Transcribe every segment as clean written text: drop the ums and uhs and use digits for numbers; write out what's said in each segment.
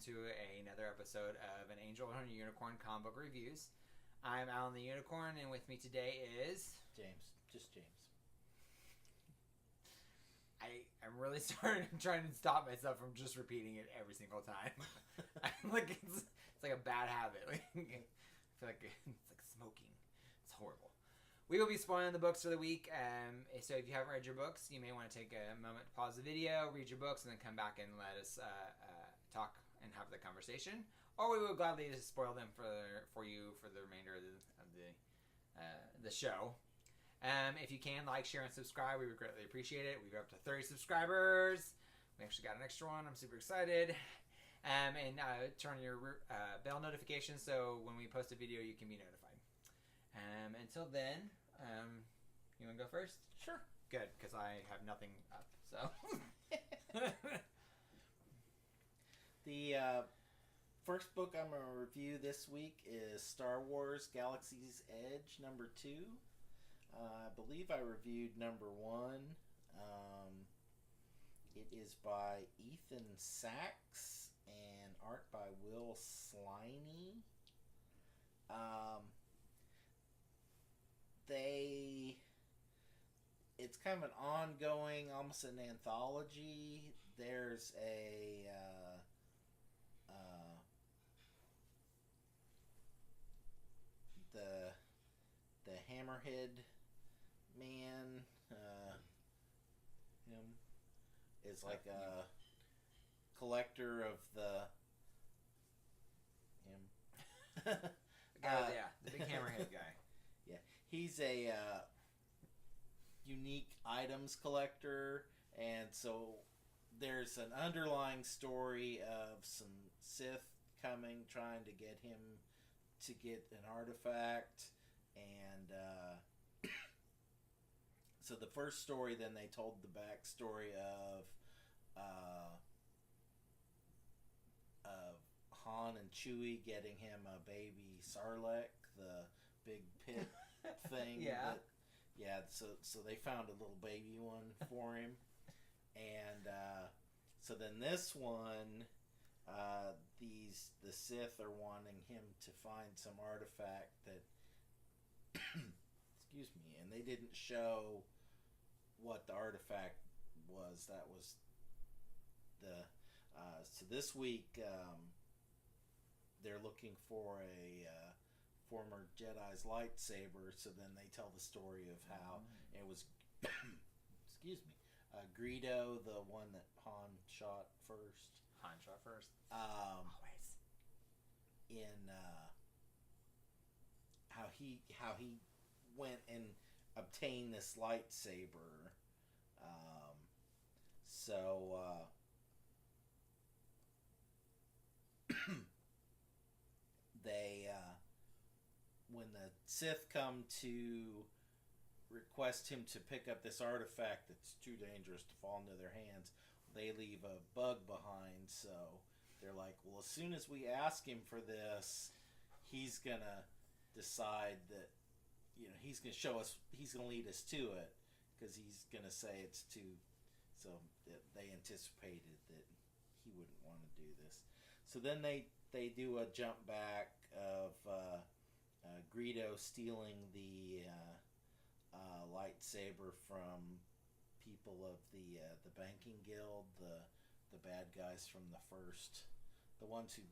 to another episode of An Angel and a Unicorn comic book reviews. I'm Alan the Unicorn, and with me today is... James. Just James. I'm really sorry. I'm trying to stop myself from just repeating it every single time. It's like a bad habit. I feel like it's like smoking. It's horrible. We will be spoiling the books for the week. So if you haven't read your books, you may want to take a moment to pause the video, read your books, and then come back and let us talk and have the conversation. Or we will gladly just spoil them for you for the remainder of the show. If you can, like, share, and subscribe, we would greatly appreciate it. We're up to 30 subscribers. We actually got an extra one. I'm super excited. And turn your bell notifications so when we post a video, you can be notified. Until then, you want to go first? Sure. Good, because I have nothing up. So the first book I'm going to review this week is Star Wars Galaxy's Edge number 2. I believe I reviewed number 1. It is by Ethan Sachs and art by Will Sliney. It's kind of an ongoing, almost an anthology. There's the Hammerhead man, him is like a collector of the him. Yeah, the big Hammerhead guy. Yeah, he's a unique items collector, and so there's an underlying story of some Sith coming, trying to get him to get an artifact, and so the first story, then they told the backstory of Han and Chewie getting him a baby Sarlacc, the big pit thing. Yeah. So they found a little baby one for him. And so then this one, the Sith are wanting him to find some artifact that excuse me, and they didn't show what the artifact was. That was the so this week they're looking for a former Jedi's lightsaber, so then they tell the story of how it was excuse me, Greedo, the one that Han shot first. Always. In how he went and obtained this lightsaber. They when the Sith come to request him to pick up this artifact that's too dangerous to fall into their hands, they leave a bug behind. So they're like, well, as soon as we ask him for this, he's gonna decide that, he's gonna show us, he's gonna lead us to it, because he's gonna say it's too. So they anticipated that he wouldn't want to do this. So then they do a jump back of Greedo stealing the lightsaber from people of the banking guild, the bad guys from the first, the ones who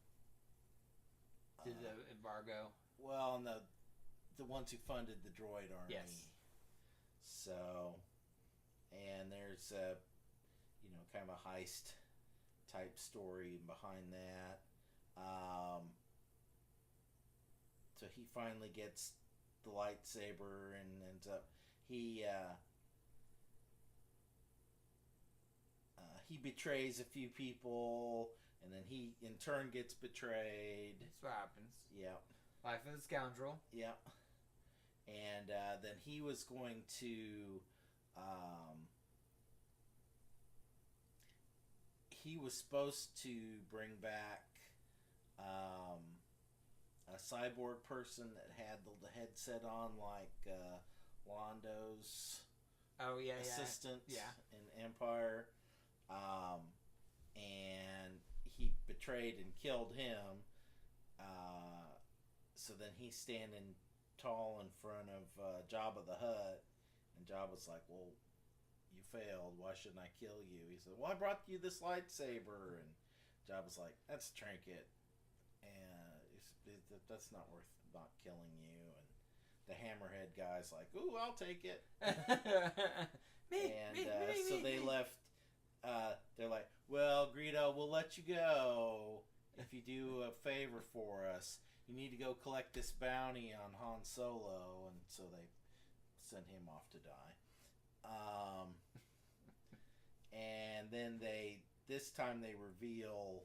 did the embargo. Well, and the ones who funded the droid army. Yes. So, and there's a kind of a heist type story behind that. So he finally gets the lightsaber and ends up he betrays a few people, and then he in turn gets betrayed. That's what happens. Yep. Life of the scoundrel. Yep. And then he was going to he was supposed to bring back a cyborg person that had the headset on, like Londo's assistant in Empire. And he betrayed and killed him. So then he's standing tall in front of Jabba the Hutt, and Jabba's like, well, you failed. Why shouldn't I kill you? He said, well, I brought you this lightsaber. And Jabba's like, that's a trinket. And that's not worth not killing you. And the Hammerhead guy's like, ooh, I'll take it. So they left. They're like, well, Greedo, we'll let you go if you do a favor for us. You need to go collect this bounty on Han Solo. And so they sent him off to die. And then this time they reveal,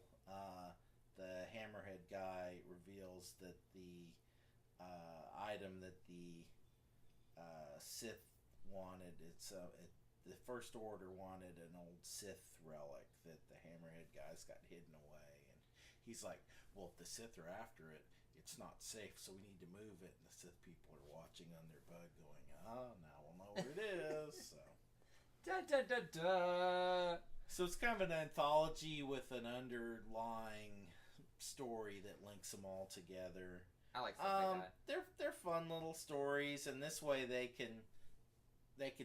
the Hammerhead guy reveals that the item that the Sith wanted, the First Order wanted an old Sith relic that the Hammerhead guy's got hidden away. And he's like, well, if the Sith are after it, it's not safe, so we need to move it. And the Sith people are watching on their bug going, now we'll know where it is. So. Da, da, da, da. So it's kind of an anthology with an underlying story that links them all together. I like stuff like that. They're fun little stories, and this way they can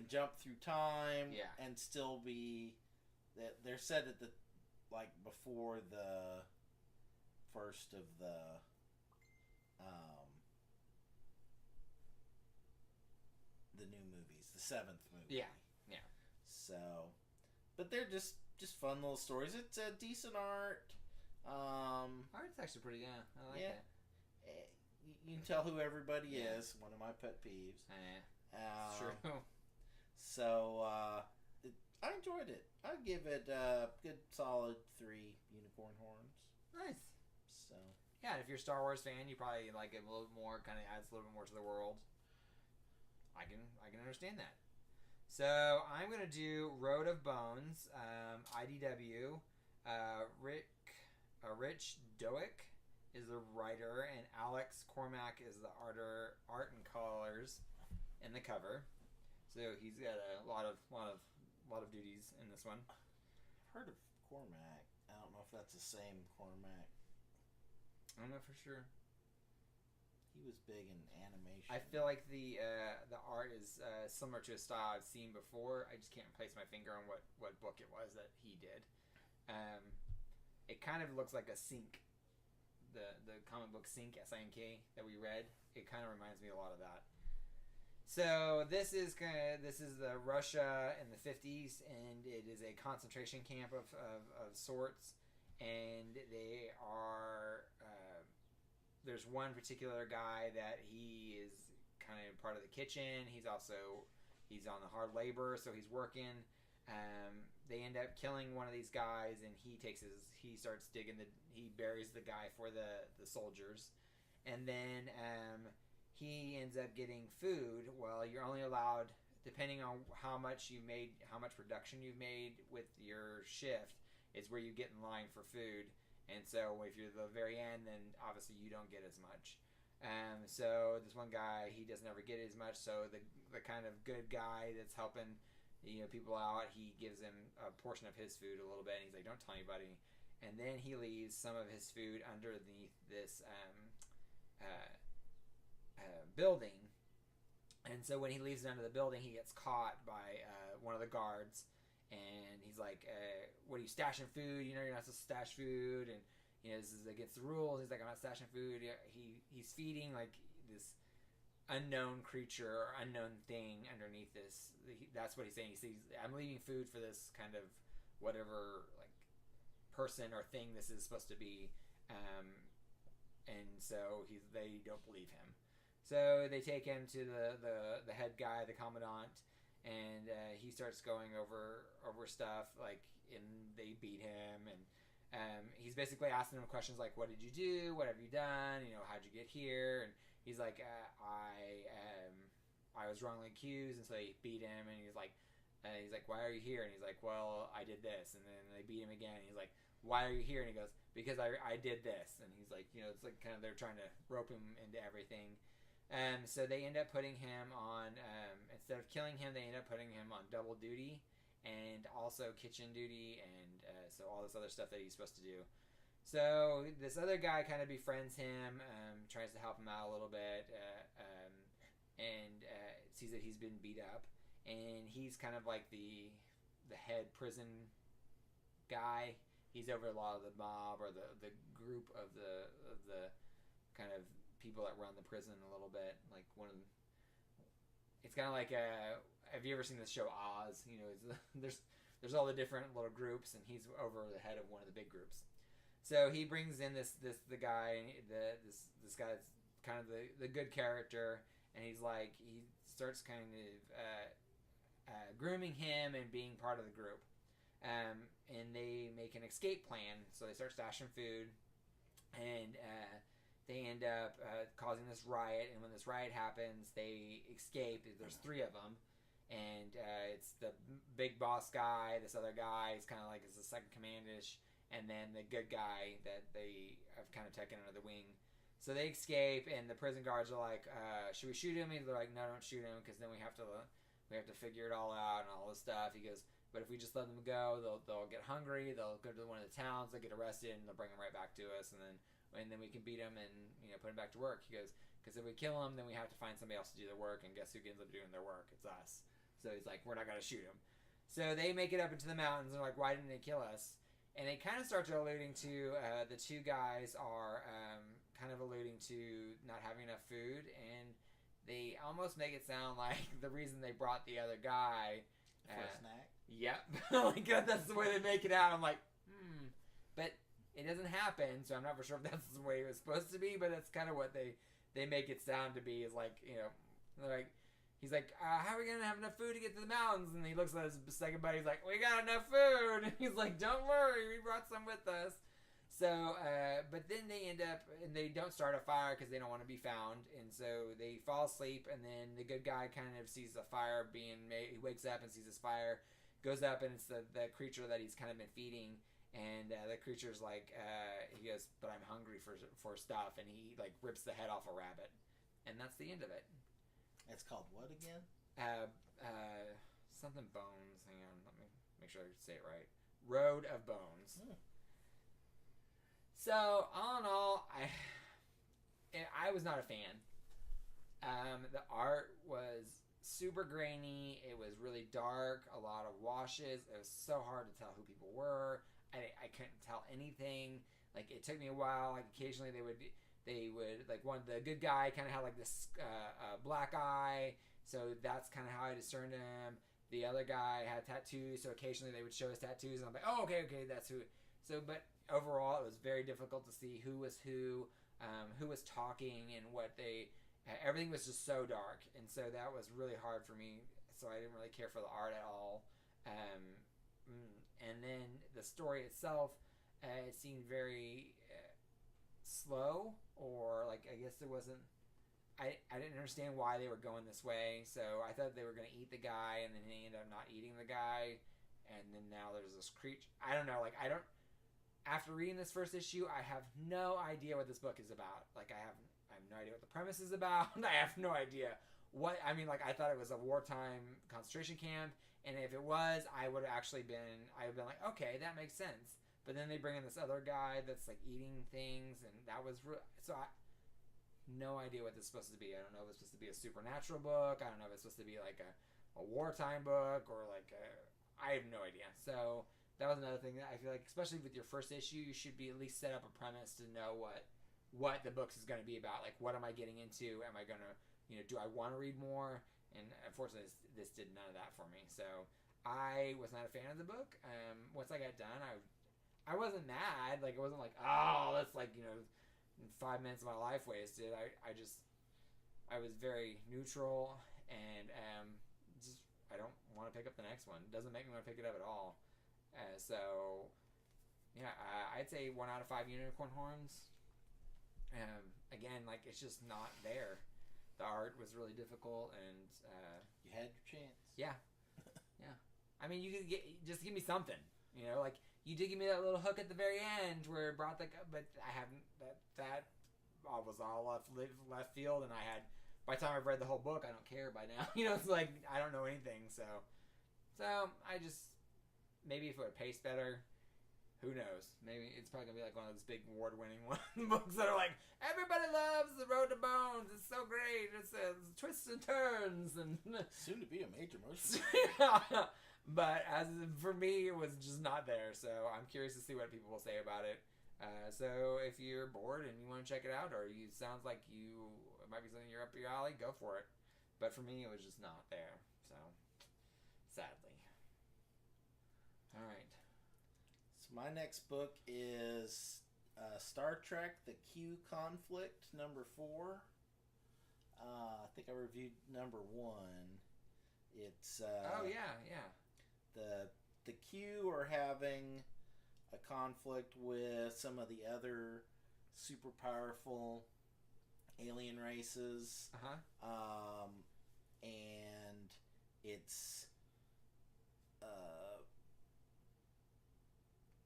jump through time and still be they're set at the before the first of the new movies, the 7th movie. Yeah. So, but they're just fun little stories. It's a decent art. Art's actually pretty good. I like it. You can tell who everybody is. One of my pet peeves. It's true. So, I enjoyed it. I'd give it a good solid 3 unicorn horns. Nice. So. Yeah, and if you're a Star Wars fan, you probably like it a little more. Kind of adds a little bit more to the world. I can understand that. So I'm gonna do Road of Bones, IDW. Rich Doak is the writer, and Alex Cormack is the art and colors in the cover. So he's got a lot of duties in this one. I've heard of Cormack. I don't know if that's the same Cormack. I don't know for sure. He was big in animation. I feel like the art is similar to a style I've seen before. I just can't place my finger on what book it was that he did. It kind of looks like a Sink, the comic book Sink, S-I-N-K, that we read. It kind of reminds me a lot of that. So this is the Russia in the 50s, and it is a concentration camp of sorts, and they are. There's one particular guy that he is kind of part of the kitchen. He's on the hard labor, so he's working. They end up killing one of these guys, and he starts digging he buries the guy for the soldiers, and then he ends up getting food. Well, you're only allowed, depending on how much production you've made with your shift, is where you get in line for food. And so if you're the very end, then obviously you don't get as much. So this one guy, he doesn't ever get as much. So the kind of good guy that's helping people out, he gives him a portion of his food a little bit. And he's like, don't tell anybody. And then he leaves some of his food underneath this building. And so when he leaves it under the building, he gets caught by one of the guards. And he's like, what are you stashing food? You're not supposed to stash food. And, this is against the rules. He's like, I'm not stashing food. He's feeding, like, this unknown creature or unknown thing underneath this. That's what he's saying. He says, I'm leaving food for this kind of whatever, like, person or thing this is supposed to be. And so they don't believe him. So they take him to the head guy, the commandant. And he starts going over stuff, and they beat him, and he's basically asking him questions like, "What did you do? What have you done? How'd you get here?" And he's like, "I was wrongly accused," and so they beat him, and he's like, "Why are you here?" And he's like, "Well, I did this," and then they beat him again. And he's like, "Why are you here?" And he goes, "Because I did this," and he's like, it's like kind of they're trying to rope him into everything. So they end up putting him on, instead of killing him, they end up putting him on double duty and also kitchen duty and so all this other stuff that he's supposed to do. So this other guy kind of befriends him, tries to help him out a little bit, and sees that he's been beat up, and he's kind of like the head prison guy. He's over a lot of the mob or the group of the kind of people that run the prison a little bit. Like one of them, it's kind of like have you ever seen this show Oz? You know, there's all the different little groups, and he's over the head of one of the big groups. So he brings in the guy, this guy's kind of the good character, and he starts kind of grooming him and being part of the group. And they make an escape plan, so they start stashing food, and they end up causing this riot, and when this riot happens, they escape. There's 3 of them, and it's the big boss guy, this other guy, he's kind of like is the second commandish, and then the good guy that they have kind of taken under the wing. So they escape, and the prison guards are like, should we shoot him? And they're like, no, don't shoot him, because then we have to figure it all out and all this stuff. He goes, but if we just let them go, they'll get hungry, they'll go to one of the towns, they'll get arrested, and they'll bring them right back to us, and then we can beat them and put them back to work. He goes, because if we kill them, then we have to find somebody else to do their work, and guess who ends up doing their work? It's us. So he's like, we're not going to shoot him. So they make it up into the mountains, and they're like, why didn't they kill us? And they kind of start to alluding to the 2 guys are kind of alluding to not having enough food, and they almost make it sound like the reason they brought the other guy for a snack. Yep. Like that's the way they make it out. I'm like, but it doesn't happen, so I'm not for sure if that's the way it was supposed to be, but that's kind of what they make it sound to be. Is like, they're like, he's like, how are we gonna have enough food to get to the mountains? And he looks at his second buddy. He's like, we got enough food. And he's like, don't worry, we brought some with us. So, but then they end up, and they don't start a fire because they don't want to be found, and so they fall asleep. And then the good guy kind of sees a fire being made. He wakes up and sees this fire, goes up, and it's the creature that he's kind of been feeding. And the creature's like, he goes, but I'm hungry for stuff, and he like rips the head off a rabbit, and that's the end of it. It's called what again? Something Bones. Hang on, let me make sure I say it right. Road of Bones. So all in all, I was not a fan. The art was super grainy. It was really dark. A lot of washes. It was so hard to tell who people were. I couldn't tell anything. Like it took me a while. Like occasionally they would like one the good guy kind of had like this black eye, so that's kind of how I discerned him. The other guy had tattoos, so occasionally they would show his tattoos, and I'm like, oh, okay, that's who. So, but overall, it was very difficult to see who was who was talking, and what they. Everything was just so dark, and so that was really hard for me. So I didn't really care for the art at all. And then the story itself, it seemed very slow, or like I guess there wasn't. I didn't understand why they were going this way, so I thought they were going to eat the guy, and then they ended up not eating the guy, and then now there's this creature. I don't know, like after reading this first issue, I have no idea what this book is about. Like I have no idea what the premise is about. I have no idea what, I mean, like I thought it was a wartime concentration camp, and if it was, I would have been like, okay, that makes sense. But then they bring in this other guy that's like eating things, and that was no idea what this is supposed to be. I don't know if it's supposed to be a supernatural book. I don't know if it's supposed to be like a wartime book, or like I have no idea. So that was another thing that I feel like, especially with your first issue, you should be at least set up a premise to know what the books is going to be about. Like, what am I getting into? Am I going to, do I want to read more? And unfortunately, this did none of that for me. So I was not a fan of the book. Once I got done, I wasn't mad. Like, it wasn't like, oh, that's like, 5 minutes of my life wasted. I was very neutral, and just I don't want to pick up the next one. It doesn't make me want to pick it up at all. So yeah, I'd say 1 out of 5 unicorn horns. Again, like it's just not there. The art was really difficult, and you had your chance. Yeah, yeah. I mean, you could just give me something. Like you did give me that little hook at the very end where it brought but I haven't. That all was all left field, and I had. By the time I've read the whole book, I don't care by now. It's like I don't know anything. So I just maybe if it would pace better, Who knows? Maybe it's probably gonna be like one of those big award-winning books that are like, everybody loves The Road to Bones. It's so great. It's twists and turns and soon to be a major motion. But as for me, it was just not there. So I'm curious to see what people will say about it. So if you're bored and you want to check it out, or you sounds like it might be something you're up your alley, go for it. But for me, it was just not there. So sadly. All right. So my next book is Star Trek: The Q Conflict, number 4. I think I reviewed number 1. It's oh yeah. The Q are having a conflict with some of the other super powerful alien races, and it's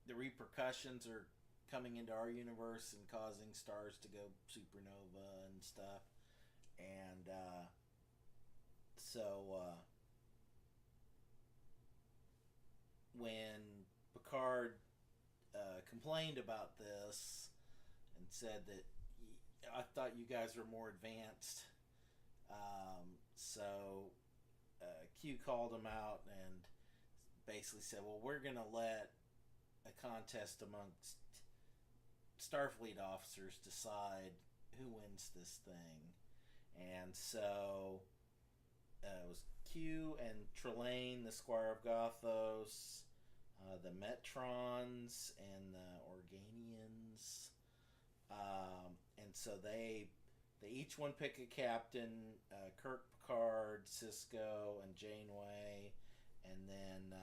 the repercussions are coming into our universe and causing stars to go supernova and stuff. And when Picard complained about this and said that I thought you guys were more advanced, Q called him out and basically said, well, we're going to let a contest amongst Starfleet officers decide who wins this thing. And so it was Q and Trelane, the Squire of Gothos, the Metrons, and the Organians. And so they each one pick a captain, Kirk, Picard, Sisko, and Janeway, and then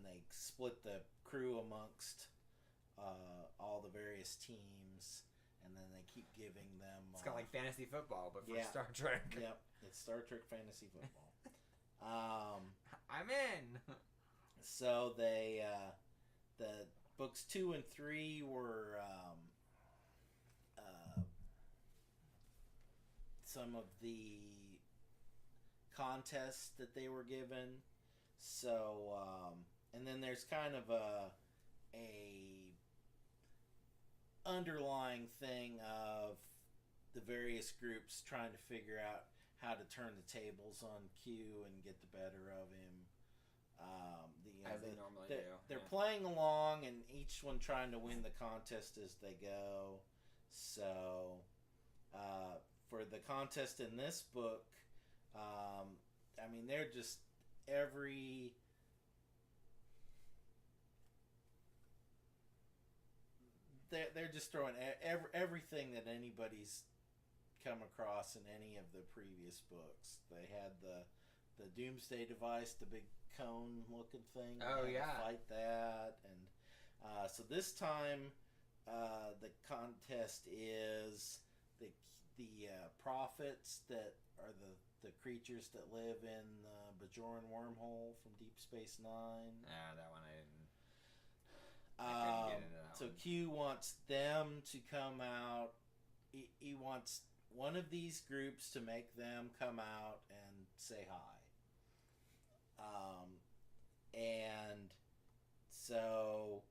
they split the crew amongst all the various teams, and then they keep giving them. It's kind of like fantasy football, but for Star Trek. Yep, it's Star Trek fantasy football. I'm in. So they the books 2 and 3 were some of the contests that they were given. So and then there's kind of a underlying thing of the various groups trying to figure out how to turn the tables on Q and get the better of him. As they normally do. They're playing along, and each one trying to win the contest as they go. So, for the contest in this book, I mean, they're just they're just throwing everything that anybody's come across in any of the previous books. They had the Doomsday device, the big cone looking thing. Oh yeah, fight that, and so this time the contest is the prophets that are the creatures that live in the Bajoran wormhole from Deep Space Nine. That one I didn't. I get into that so one. Q wants them to come out. He wants one of these groups to make them come out and say hi. And so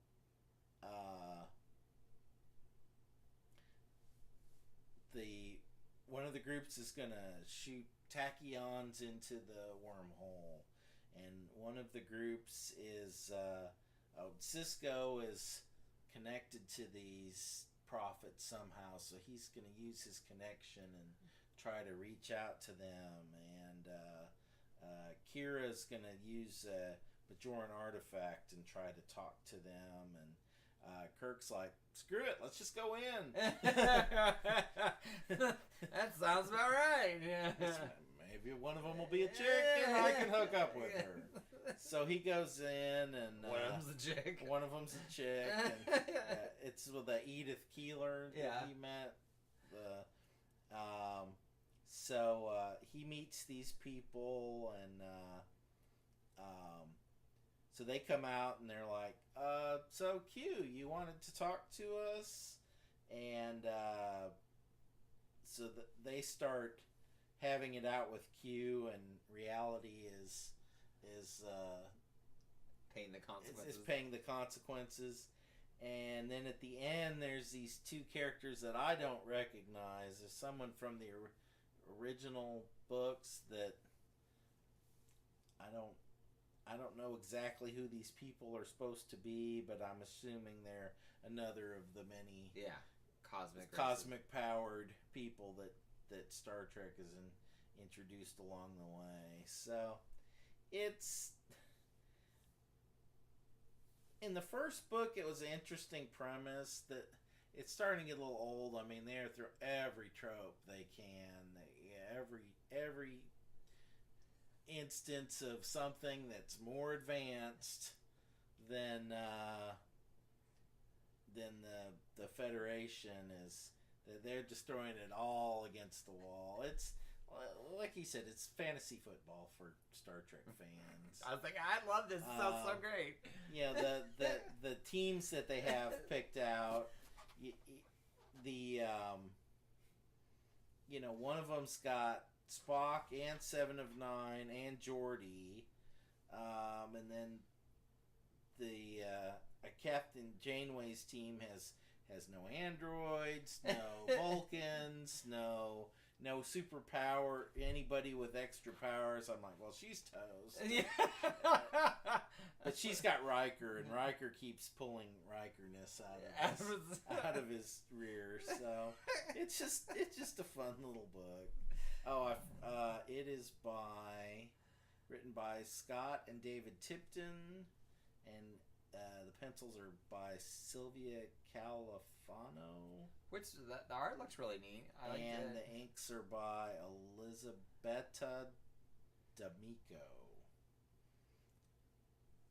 one of the groups is gonna shoot tachyons into the wormhole, and one of the groups is Sisko is connected to these prophets somehow, so he's gonna use his connection and try to reach out to them, and Kira's gonna use a Bajoran artifact and try to talk to them, and Kirk's like, screw it, let's just go in. That sounds about right. Yeah. Maybe one of them will be a chick and I can hook up with her. So he goes in, and one of them's a chick. One of them's a chick, and it's with the Edith Keeler that he met. So he meets these people, and so they come out and they're like, so Q, you wanted to talk to us? And so they start having it out with Q, and reality is paying the consequences. Is paying the consequences. And then at the end, there's these two characters that I don't recognize. There's someone from the original books that I don't know exactly who these people are supposed to be, but I'm assuming they're another of the many cosmic powered people that Star Trek is introduced along the way. So it's in the first book, it was an interesting premise that it's starting to get a little old. I mean, they're through every trope they can. Every instance of something that's more advanced than the Federation is. They're destroying it all against the wall. It's like he said, it's fantasy football for Star Trek fans. I was like, I love this. It sounds so great. Yeah, the teams that they have picked out, one of them's got Spock and Seven of Nine and Geordi, and then the Captain Janeway's team has no androids, no Vulcans, no superpower, anybody with extra powers. I'm like, well, she's toast. Yeah. But she's got Riker, and Riker keeps pulling Rikerness out of his rear. So it's just a fun little book. Oh, it is written by Scott and David Tipton, and the pencils are by Sylvia Califano. Which the art looks really neat. And the inks are by Elisabetta D'Amico.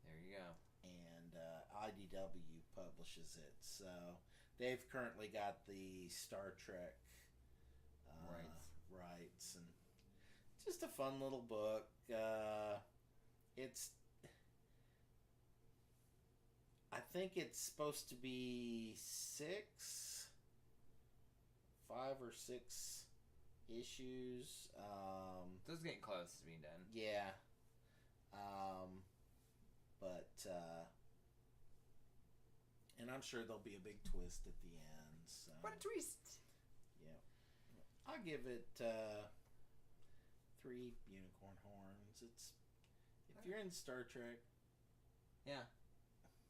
There you go. And IDW publishes it. So they've currently got the Star Trek rights. And just a fun little book. I think it's supposed to be 5 or 6 issues. This is getting close to being done. Yeah. And I'm sure there'll be a big twist at the end. So. What a twist! Yeah. I'll give it 3 unicorn horns. If you're in Star Trek. Yeah.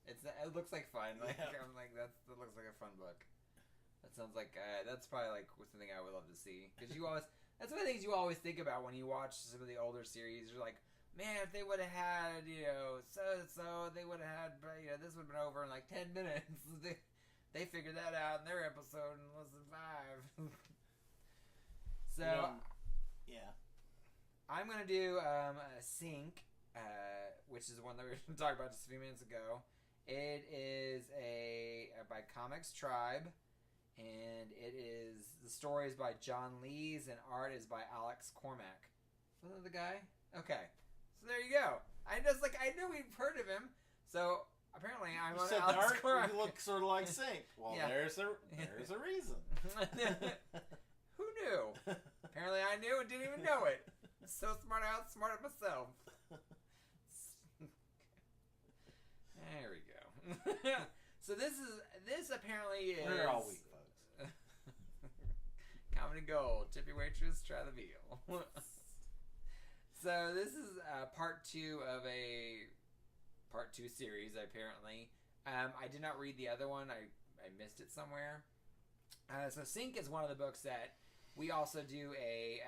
It looks like fun. Like, yeah. I'm like, that looks like a fun book. That sounds like that's probably like something I would love to see, because that's one of the things you always think about when you watch some of the older series. You're like, man, if they would have had so they would have had this would have been over in like 10 minutes. They figured that out in their episode in less than 5. So yeah, I'm gonna do Sync, which is one that we were talking about just a few minutes ago. It is by Comics Tribe. And the story is by John Lees, and art is by Alex Cormack. Is that the guy? Okay. So there you go. I knew we'd heard of him. So apparently I'm on Alex Cormack. You look sort of like Sync. Well, yeah. There's a reason. Who knew? Apparently I knew and didn't even know it. I'm so smart, I outsmarted myself. There we go. So this apparently is... We're all weak, folks. Comedy gold. Tippy waitress, try the veal. So this is part 2 of a part 2 series, apparently. I did not read the other one. I missed it somewhere. So Sync is one of the books that we also do a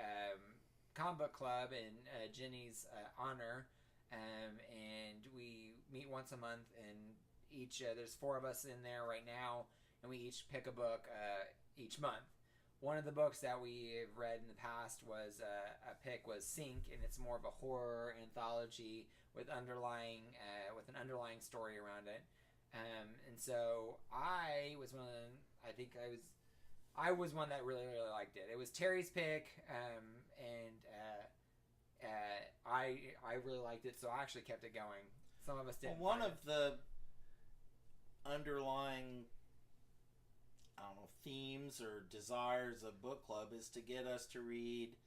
comic book club in Jenny's honor. And we meet once a month, and there's 4 of us in there right now, and we each pick a book each month. One of the books that we have read in the past was Sync, and it's more of a horror anthology with an underlying story around it. And so I was one that really, really liked it. It was Terry's pick, and I really liked it, so I actually kept it going. Some of us didn't. Well, one of the underlying, themes or desires of book club is to get us to read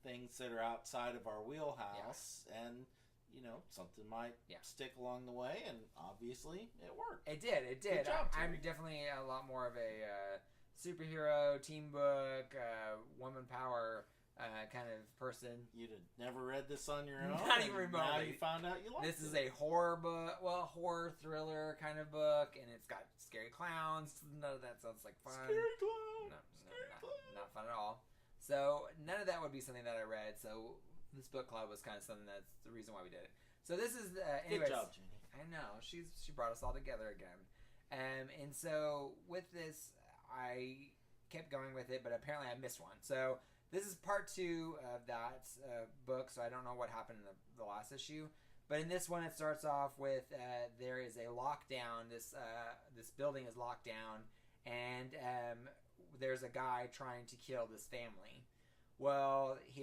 things that are outside of our wheelhouse, and something might Yeah. stick along the way, and obviously it worked. It did. Good job, I'm Terry. definitely a lot more of a superhero, team book, woman power kind of person. You'd have never read this on your own. Not even and remotely. Now you found out you liked This it. is a horror book, horror thriller kind of book, and it's got scary clowns. None of that sounds like fun. Scary clown. Not fun at all. So none of that would be something that I read. So this book club was kind of something that's the reason why we did it. So this is anyways. Good job, Jenny. I know she brought us all together again, and so with this I kept going with it, but apparently I missed one. So this is part 2 of that book. So I don't know what happened in the last issue, but in this one it starts off with there is a lockdown. This building is locked down, and there's a guy trying to kill this family. Well, he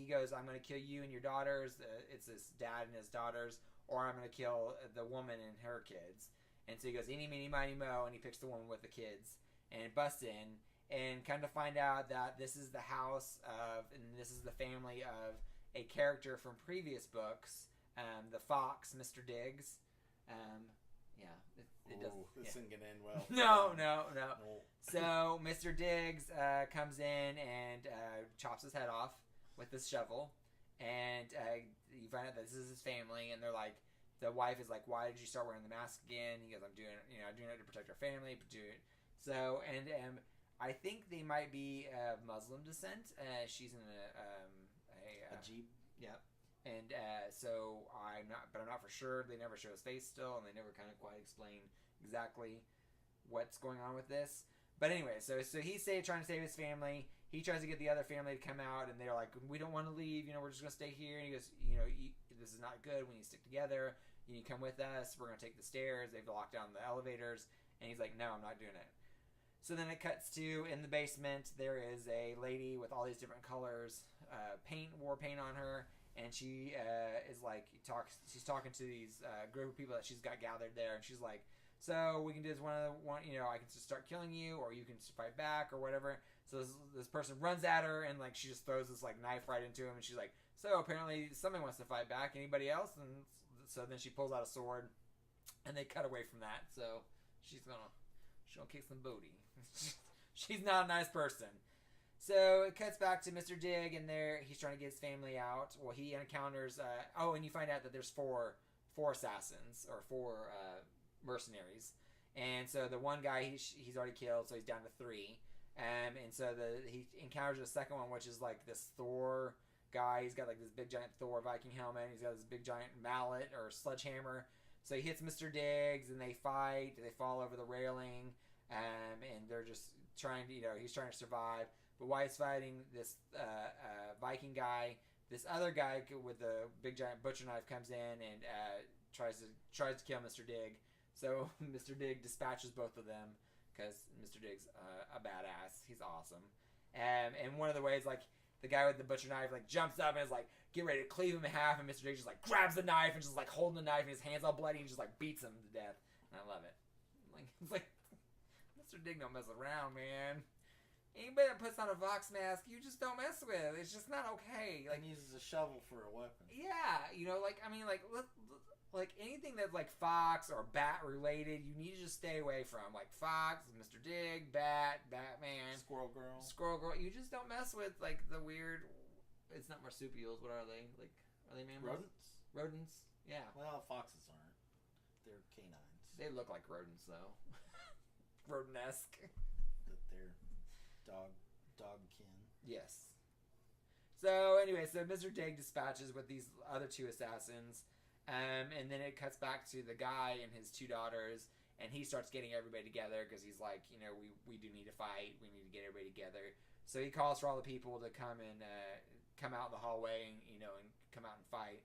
goes, I'm going to kill you and your daughters. It's his dad and his daughters, or I'm going to kill the woman and her kids. And so he goes, eeny, meeny, miny, mo, and he picks the woman with the kids and busts in and kind of find out that this is the house of, and this is the family of a character from previous books, the fox, Mr. Diggs. It doesn't. This isn't gonna end well. No. So Mr. Diggs comes in and chops his head off with this shovel, and you find out that this is his family, and they're like, the wife is like, "Why did you start wearing the mask again?" He goes, "I'm doing it to protect our family." So, and I think they might be of Muslim descent. She's in a Ajib. Yep. And so I'm not for sure. They never show his face still, and they never kind of quite explain exactly what's going on with this. But anyway, so he's trying to save his family. He tries to get the other family to come out, and they're like, "We don't want to leave. We're just gonna stay here." And he goes, "This is not good. We need to stick together. You need to come with us. We're gonna take the stairs." They've locked down the elevators, and he's like, "No, I'm not doing it." So then it cuts to in the basement. There is a lady with all these different colors, war paint on her. And she is like, she's talking to these group of people that she's got gathered there, and she's like, "So we can do this one. I can just start killing you, or you can just fight back, or whatever." So this person runs at her, and like she just throws this like knife right into him, and she's like, "So apparently somebody wants to fight back. Anybody else?" And so then she pulls out a sword, and they cut away from that. So she's gonna kick some booty. She's not a nice person. So it cuts back to Mr. Digg, and he's trying to get his family out. Well, he encounters and you find out that there's four assassins, or 4 mercenaries, and so the one guy he's already killed, so he's down to 3. And so he encounters the second one, which is like this Thor guy. He's got like this big giant Thor Viking helmet. He's got this big giant mallet or sledgehammer. So he hits Mr. Diggs, and they fight. They fall over the railing, and they're just trying to, he's trying to survive. But while he's fighting this Viking guy, this other guy with the big giant butcher knife comes in and tries to kill Mr. Digg. So Mr. Digg dispatches both of them because Mr. Digg's a badass. He's awesome. And one of the ways, like, the guy with the butcher knife like jumps up and is like, get ready to cleave him in half, and Mr. Digg just like grabs the knife and just like holding the knife, and his hands all bloody, and just like beats him to death. And I love it. It's like Mr. Digg don't mess around, man. Anybody that puts on a Vox mask, you just don't mess with. It's just not okay. Like, he uses a shovel for a weapon. Yeah, like anything that's like Fox or Bat related, you need to just stay away from. Like Fox, Mr. Digg, Batman, Squirrel Girl. You just don't mess with like the weird. It's not marsupials. What are they? Like, are they mammals? Rodents. Yeah. Well, foxes aren't. They're canines. They look like rodents though. Rodent-esque. That they're dog kin. Yes. So anyway, Mr. Digg dispatches with these other 2 assassins, and then it cuts back to the guy and his 2 daughters, and he starts getting everybody together because he's like, we do need to fight. We need to get everybody together. So he calls for all the people to come come out in the hallway and come out and fight.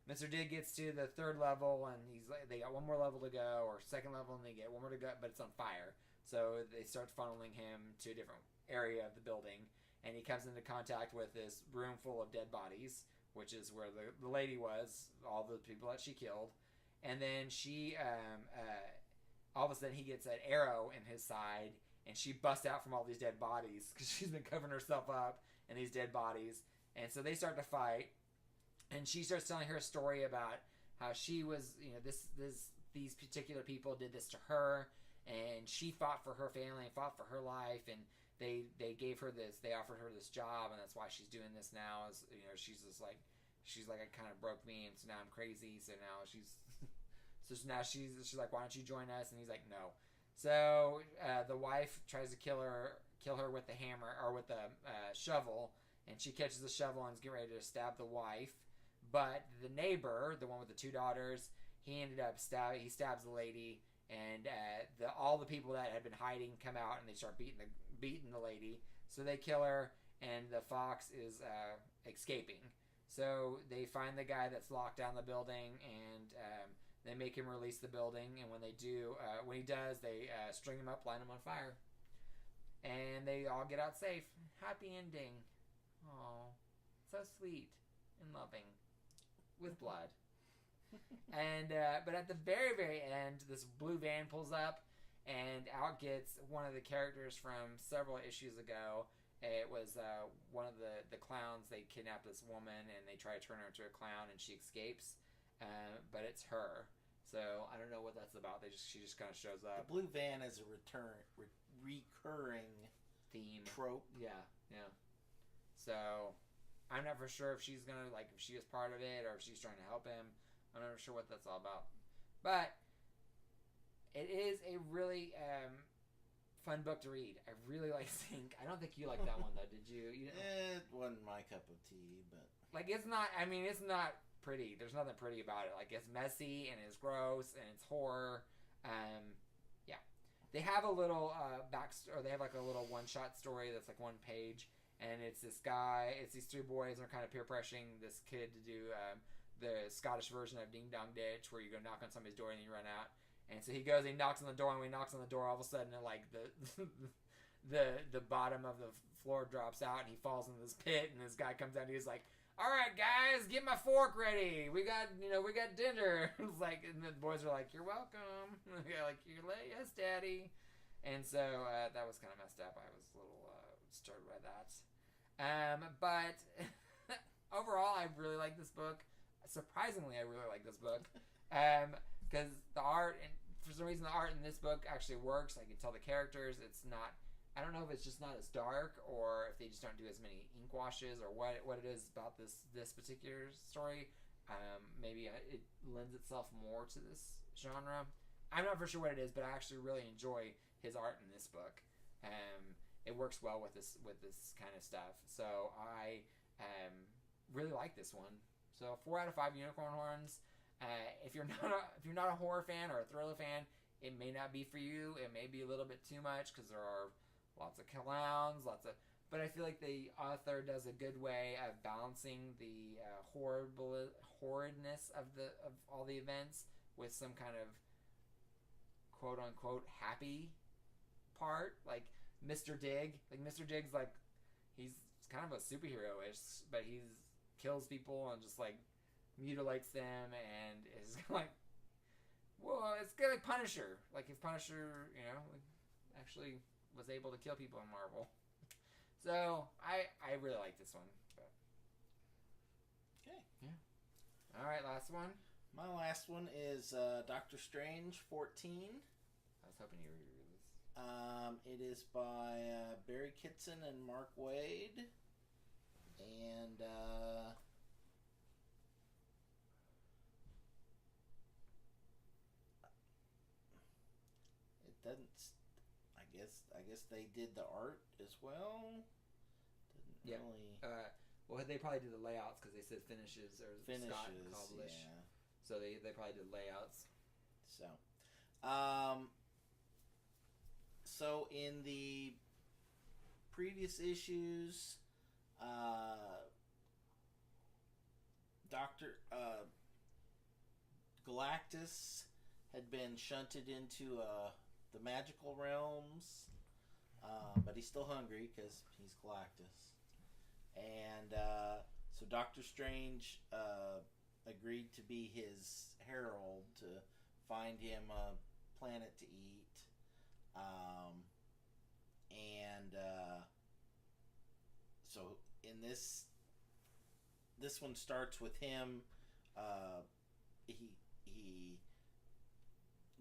Mr. Digg gets to the 3rd level, and they got one more level to go, or 2nd level, and they get one more to go, but it's on fire. So they start funneling him to a different area of the building, and he comes into contact with this room full of dead bodies, which is where the lady was, all the people that she killed. And then she, all of a sudden, he gets an arrow in his side, and she busts out from all these dead bodies because she's been covering herself up in these dead bodies. And so they start to fight. and she starts telling her story about how she was, these particular people did this to her, and she fought for her family and fought for her life, and they gave her this, they offered her this job, and that's why she's doing this now. Is she's just like, it kind of broke me, and so now I'm crazy. So now she's like, why don't you join us? And he's like, no. So the wife tries to kill her with the hammer or with the shovel, and she catches the shovel and is getting ready to stab the wife. But the neighbor, the one with the two daughters, he ended up stabs the lady, and all the people that had been hiding come out, and they start beating the lady. So they kill her, and the fox is escaping. So they find the guy that's locked down the building, and they make him release the building. And when he does, they string him up, light him on fire, and they all get out safe. Happy ending. Oh, so sweet and loving, with blood. And but at the very, very end, this blue van pulls up, and out gets one of the characters from several issues ago. It was one of the clowns. They kidnap this woman, and they try to turn her into a clown, and she escapes. But it's her. So I don't know what that's about. She just kind of shows up. The blue van is a recurring theme trope. Yeah. So I'm not for sure if she's gonna, like, if she is part of it or if she's trying to help him. I'm not sure what that's all about. But it is a really fun book to read. I really like Sync. I don't think you liked that one though, did you? It wasn't my cup of tea, but like, it's not. I mean, it's not pretty. There's nothing pretty about it. Like, it's messy and it's gross and it's horror. Yeah, they have a little they have like a little one-shot story that's like one page, and it's this guy. It's these three boys, and they're kind of peer pressuring this kid to do the Scottish version of Ding Dong Ditch, where you go knock on somebody's door and you run out. And so he goes and he knocks on the door, and when he knocks on the door, all of a sudden, like, the bottom of the floor drops out, and he falls into this pit, and this guy comes out, and he's like, all right, guys, get my fork ready. We got dinner. It's like, and the boys are like, you're welcome. Like, yes, daddy. And so that was kind of messed up. I was a little disturbed by that. But overall, I really like this book. Surprisingly, I really like this book. Because the art, and for some reason the art in this book actually works. I can tell the characters. It's not, I don't know if it's just not as dark, or if they just don't do as many ink washes, or what it is about this particular story. Maybe it lends itself more to this genre. I'm not for sure what it is, but I actually really enjoy his art in this book. It works well with this kind of stuff. So I really like this one. So 4 out of 5 unicorn horns. If you're not a horror fan or a thriller fan, it may not be for you. It may be a little bit too much because there are lots of clowns, but I feel like the author does a good way of balancing the horridness of all the events with some kind of quote unquote happy part, like Mr. Dig. Like, Mr. Dig's like, he's kind of a superhero-ish, but he kills people and just like mutilates them, and is like, well, it's good, like Punisher. Like, if Punisher, actually was able to kill people in Marvel. So I really like this one. But. Okay. Yeah. All right, last one. My last one is Doctor Strange 14. I was hoping you would read this. It is by Barry Kitson and Mark Waid, and it doesn't. I guess they did the art as well. Didn't really. Well, they probably did the layouts because they said finishes or Scott publish. Yeah. So they probably did layouts. So in the previous issues, Dr. Galactus had been shunted into the magical realms, but he's still hungry because he's Galactus. And so Doctor Strange agreed to be his herald to find him a planet to eat. So in this this one starts with him. He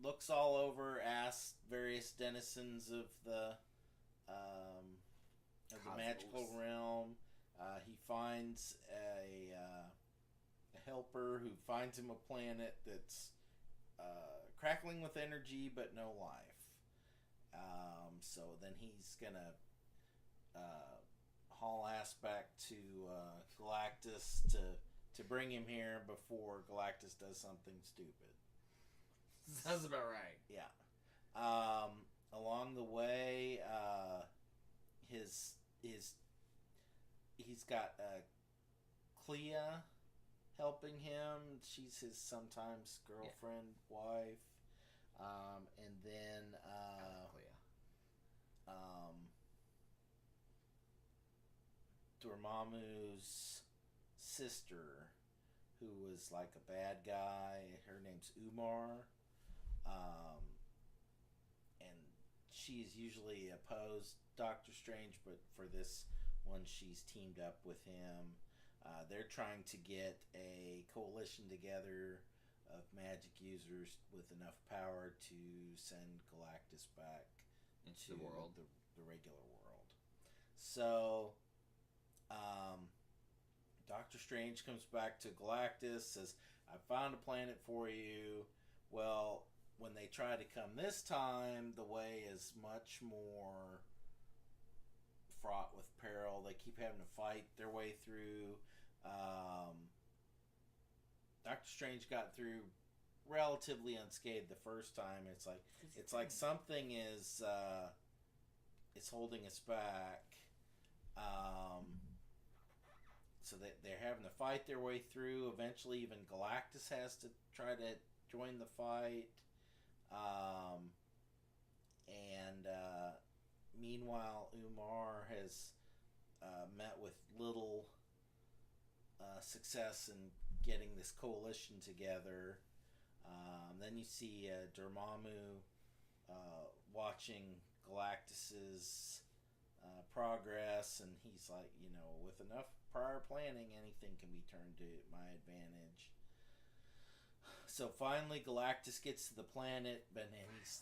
looks all over, asks various denizens of the magical realm. He finds a helper who finds him a planet that's crackling with energy but no life. So then he's gonna haul ass back to Galactus to bring him here before Galactus does something stupid. Sounds about right. Yeah. Along the way, he's got Clea helping him. She's his sometimes girlfriend, wife. And then Dormammu's sister, who was like a bad guy. Her name's Umar. And she's usually opposed Doctor Strange, but for this one, she's teamed up with him. They're trying to get a coalition together of magic users with enough power to send Galactus back into the world, the regular world. So, Doctor Strange comes back to Galactus, says, "I found a planet for you." Well, when they try to come this time, the way is much more fraught with peril. They keep having to fight their way through. Doctor Strange got through relatively unscathed the first time. It's like something is holding us back. So they're having to fight their way through. Eventually, even Galactus has to try to join the fight. Meanwhile, Umar has met with little success in getting this coalition together. Then you see Dormammu watching Galactus's progress, and he's like, with enough prior planning, anything can be turned to my advantage. So finally, Galactus gets to the planet, but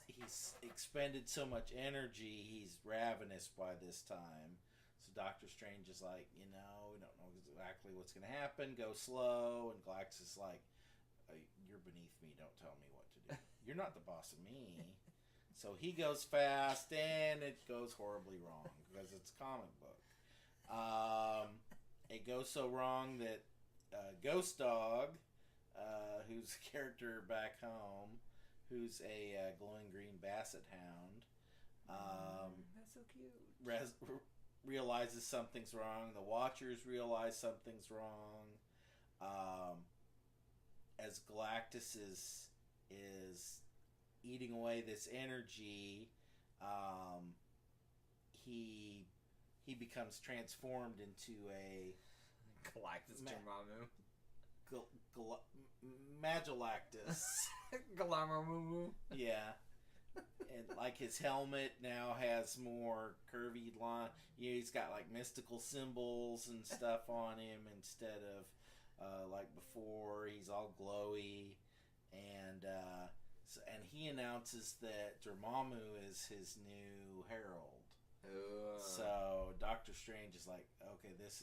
he's expended so much energy, he's ravenous by this time. So Doctor Strange is like, we don't know exactly what's going to happen. Go slow. And Galactus is like, you're beneath me. Don't tell me what to do. You're not the boss of me. So he goes fast, and it goes horribly wrong because it's a comic book. It goes so wrong that Ghost Dog, who's a character back home, who's a glowing green basset hound, that's so cute. Realizes something's wrong. The Watchers realize something's wrong. As Galactus is eating away this energy, he becomes transformed into a Galactus Dormammu. Magilactus. Glamour. Yeah. And like his helmet now has more curvy line. He's got like mystical symbols and stuff on him instead of like before. He's all glowy, and he announces that Dormammu is his new herald. So Doctor Strange is like, okay, this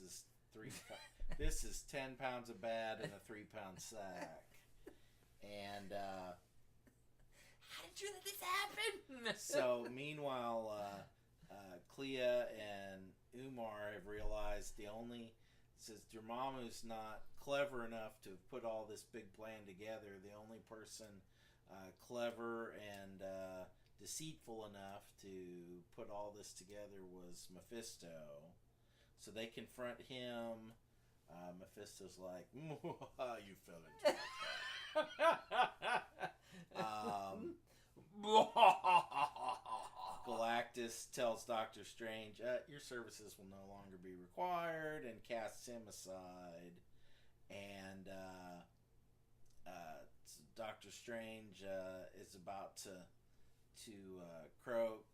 is 10 pounds of bad in a 3-pound sack, and how did you let this happen? So meanwhile, Clea and Umar have realized since Dormammu's not clever enough to put all this big plan together, the only person clever and deceitful enough to put all this together was Mephisto. So they confront him. Mephisto's like, you fell into Galactus tells Doctor Strange, your services will no longer be required, and casts him aside. And Doctor Strange is about to croak.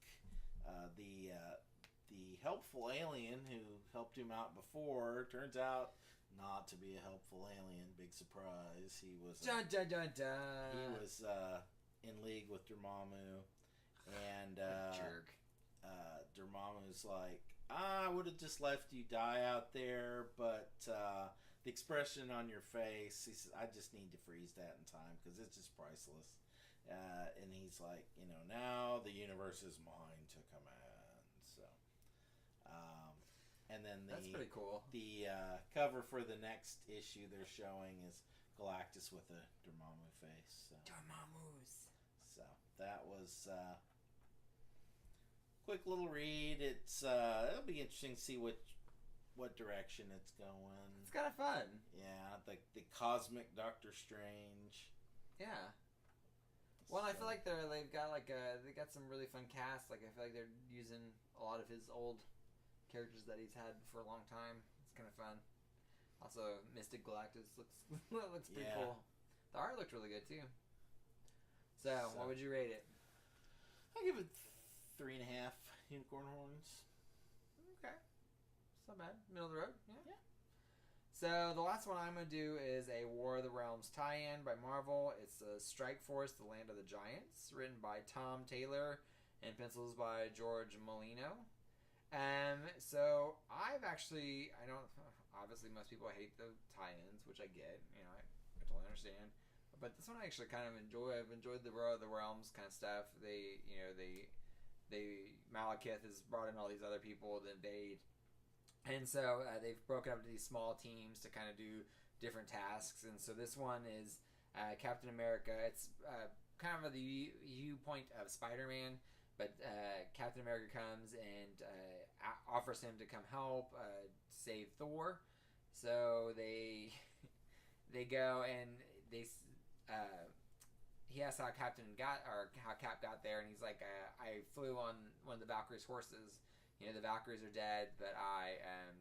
The helpful alien who helped him out before turns out not to be a helpful alien. Big surprise. He was Dun dun dun dun. he was in league with Dormammu, and jerk. Dormammu's like, I would have just left you die out there, but the expression on your face, he says, I just need to freeze that in time because it's just priceless. And he's like, now the universe is mine to command. So, and then That's pretty cool. The cover for the next issue they're showing is Galactus with a Dormammu face. So. Dormammu's. So that was quick little read. It'll be interesting to see what direction it's going. It's kind of fun. Yeah, the cosmic Doctor Strange. Yeah. Well, I feel like they've got they got some really fun casts. Like I feel like they're using a lot of his old characters that he's had for a long time. It's kind of fun. Also, Mystic Galactus looks pretty cool. The art looked really good too. So, what would you rate it? I give it 3.5 unicorn horns. Okay, it's not bad. Middle of the road. Yeah. So the last one I'm going to do is a War of the Realms tie-in by Marvel. It's Strikeforce, The Land of the Giants, written by Tom Taylor and pencils by George Molino. So I've actually, obviously most people hate the tie-ins, which I get, I totally understand. But this one I actually kind of enjoy. I've enjoyed the War of the Realms kind of stuff. Malekith has brought in all these other people to invade. And so they've broken up into these small teams to kind of do different tasks. And so this one is Captain America. It's kind of the viewpoint of Spider-Man, but Captain America comes and offers him to come help save Thor. So they go and he asks how Cap got there, and he's like, I flew on one of the Valkyries' horses. The Valkyries are dead, but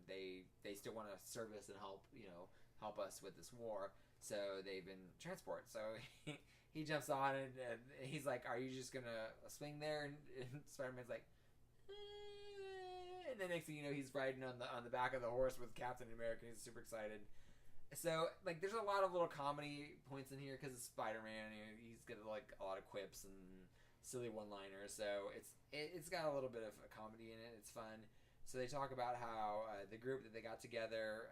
they still want to service and help us with this war. So they've been transport. So he jumps on and he's like, "Are you just gonna swing there?" And Spider-Man's like, and then next thing you know, he's riding on the back of the horse with Captain America. He's super excited. So there's a lot of little comedy points in here because it's Spider-Man. He's got a lot of quips and silly one-liners, so it's got a little bit of a comedy in it. It's fun. So they talk about how the group that they got together,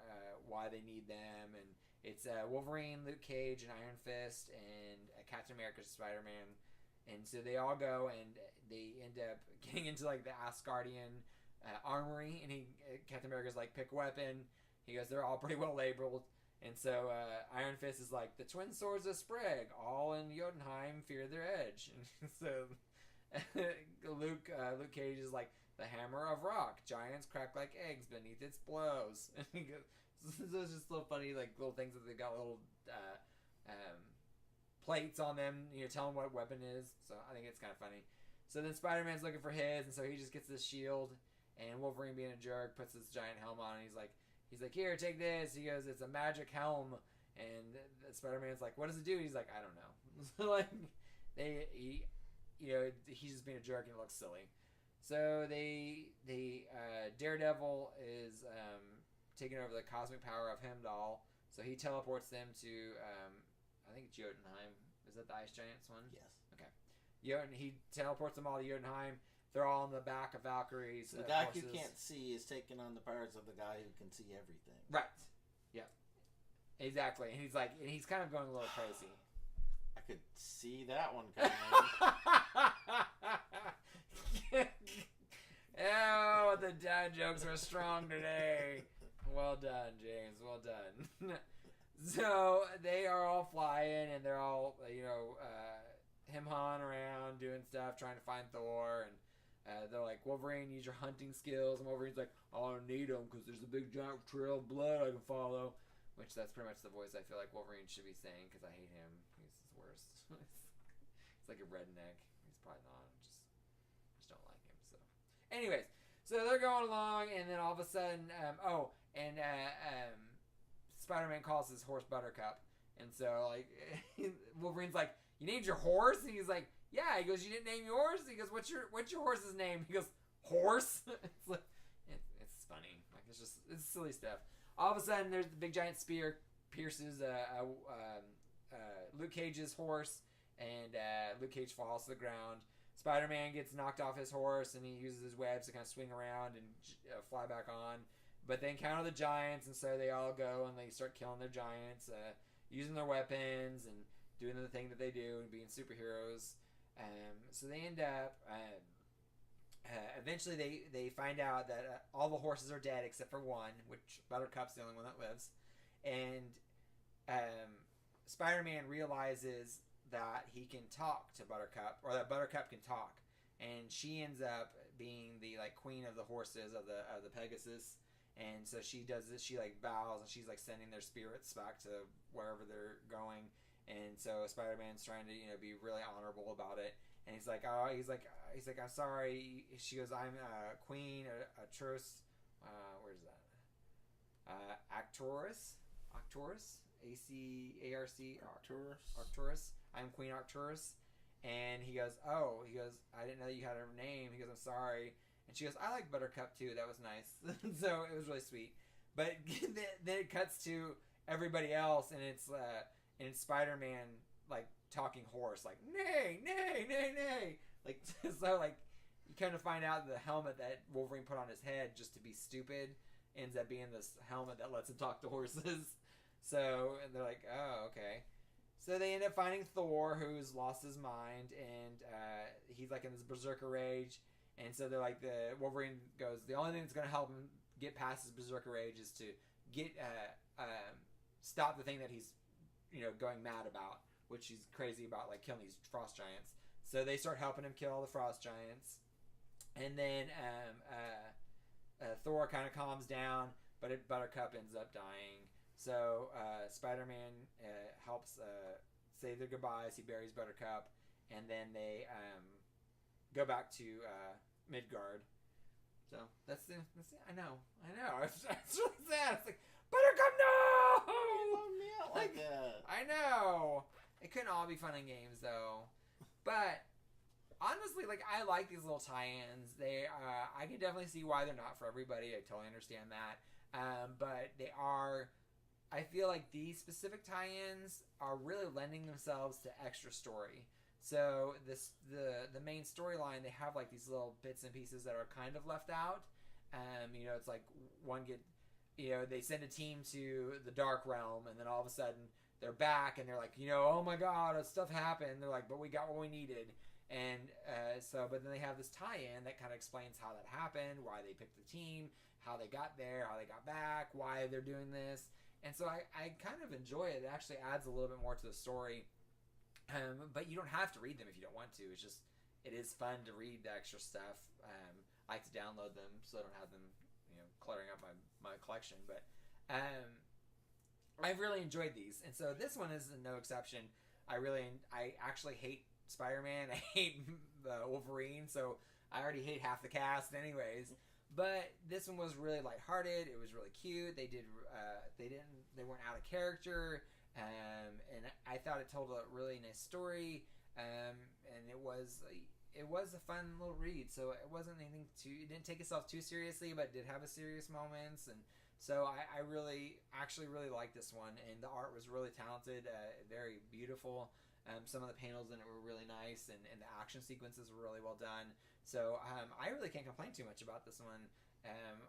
why they need them, and it's Wolverine, Luke Cage, and Iron Fist, and Captain America, Spider-Man, and so they all go and they end up getting into the Asgardian armory, and Captain America's like, pick a weapon. He goes, they're all pretty well labeled. And so Iron Fist is like, the twin swords of Sprague, all in Jotunheim fear their edge. And so Luke Cage is like, the hammer of rock, giants crack like eggs beneath its blows. And he goes, so it's just little funny little things that they've got little plates on them, tell them what weapon is. So I think it's kind of funny. So then Spider-Man's looking for his, and so he just gets this shield, and Wolverine, being a jerk, puts this giant helmet on, and he's like, here, take this. He goes, it's a magic helm. And Spider-Man's like, what does it do? He's like, I don't know. So he's just being a jerk and it looks silly. So Daredevil is taking over the cosmic power of Heimdall. So he teleports them to, I think it's Jotunheim. Is that the Ice Giants one? Yes. Okay. He teleports them all to Jotunheim. They're all on the back of Valkyries. The guy who can't see is taking on the powers of the guy who can see everything. Right. Yeah. Exactly. And he's kind of going a little crazy. I could see that one coming. Oh, the dad jokes are strong today. Well done, James. Well done. So they are all flying, and they're all, him-hawing around, doing stuff, trying to find Thor, and they're like, Wolverine, use your hunting skills. And Wolverine's like, I don't need them because there's a big giant trail of blood I can follow. Which that's pretty much the voice I feel like Wolverine should be saying because I hate him. He's the worst. He's like a redneck. He's probably not. Just don't like him. So, anyways, so they're going along, and then all of a sudden, Spider-Man calls his horse Buttercup, and so Wolverine's like, you named your horse? And he's like, yeah. He goes, you didn't name yours? He goes, what's your horse's name? He goes, horse. It's funny. It's silly stuff. all of a sudden, there's the big giant spear pierces Luke Cage's horse, and Luke Cage falls to the ground. Spider-Man gets knocked off his horse, and he uses his webs to kind of swing around and fly back on. But they encounter the giants, and so they all go and they start killing their giants, using their weapons and doing the thing that they do and being superheroes. So they end up... eventually, they find out that all the horses are dead except for one, which Buttercup's the only one that lives. And Spider-Man realizes that he can talk to Buttercup, or that Buttercup can talk, and she ends up being the queen of the horses of the Pegasus. And so she does this. She bows, and she's sending their spirits back to wherever they're going. And so Spider-Man's trying to be really honorable about it. And he's like, I'm sorry. She goes, I'm Queen Arcturus. Where's that? Arcturus, ACARC. Arcturus. I'm Queen Arcturus. And he goes, I didn't know you had a name. He goes, I'm sorry. And she goes, I like Buttercup too. That was nice. So it was really sweet. But then it cuts to everybody else, and it's Spider-Man talking horse, nay, nay, nay, nay. So you kind of find out the helmet that Wolverine put on his head just to be stupid ends up being this helmet that lets him talk to horses. So, and they're like, oh, okay. So they end up finding Thor, who's lost his mind, and he's in this berserker rage. And so they're the Wolverine goes, the only thing that's going to help him get past his berserker rage is to get stop the thing that he's going mad about, which he's crazy about, killing these frost giants. So they start helping him kill all the frost giants, and then Thor kind of calms down, but Buttercup ends up dying. So Spider-Man helps say their goodbyes. He buries Buttercup, and then they go back to Midgard. So that's the I know. It's really sad. It's Buttercup, no! I know. It couldn't all be fun and games though. But honestly, I like these little tie-ins. They I can definitely see why they're not for everybody. I totally understand that. But they are. I feel like these specific tie-ins are really lending themselves to extra story. So the main storyline, they have these little bits and pieces that are kind of left out. It's one get, they send a team to the Dark Realm, and then all of a sudden they're back, and they're oh my God, stuff happened. They're but we got what we needed. And but then they have this tie-in that kind of explains how that happened, why they picked the team, how they got there, how they got back, why they're doing this. And so I kind of enjoy it. It actually adds a little bit more to the story. But you don't have to read them if you don't want to. It is fun to read the extra stuff. I like to download them so I don't have them, cluttering up my collection. But I've really enjoyed these, and so this one is no exception. I actually hate Spider-Man. I hate Wolverine, so I already hate half the cast, anyways. But this one was really lighthearted. It was really cute. They weren't out of character. And I thought it told a really nice story, and it was a fun little read. So it wasn't anything it didn't take itself too seriously, but it did have a serious moments. And so I really liked this one, and the art was really talented, very beautiful. Some of the panels in it were really nice, and the action sequences were really well done. So I really can't complain too much about this one.